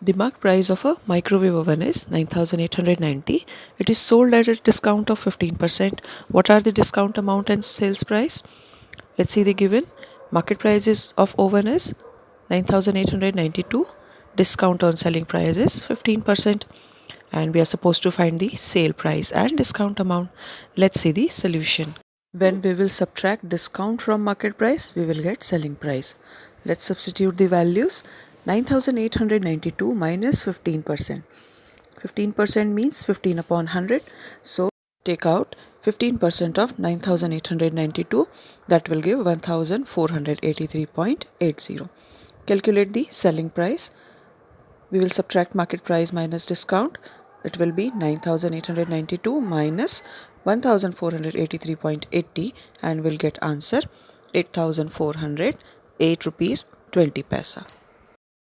The marked price of a microwave oven is 9,890. It is sold at a discount of 15%. What are the discount amount and sales price? Let's see the given. Market price of oven is 9,892. Discount on selling price is 15%. And we are supposed to find the sale price and discount amount. Let's see the solution. When we will subtract discount from market price, we will get selling price. Let's substitute the values. 9,892 minus 15%. 15% means 15 upon 100. So take out 15% of 9,892. That will give 1,483.80. Calculate the selling price. We will subtract market price minus discount. It will be 9,892 minus 1,483.80 and we'll get answer 8,408 rupees 20 paisa.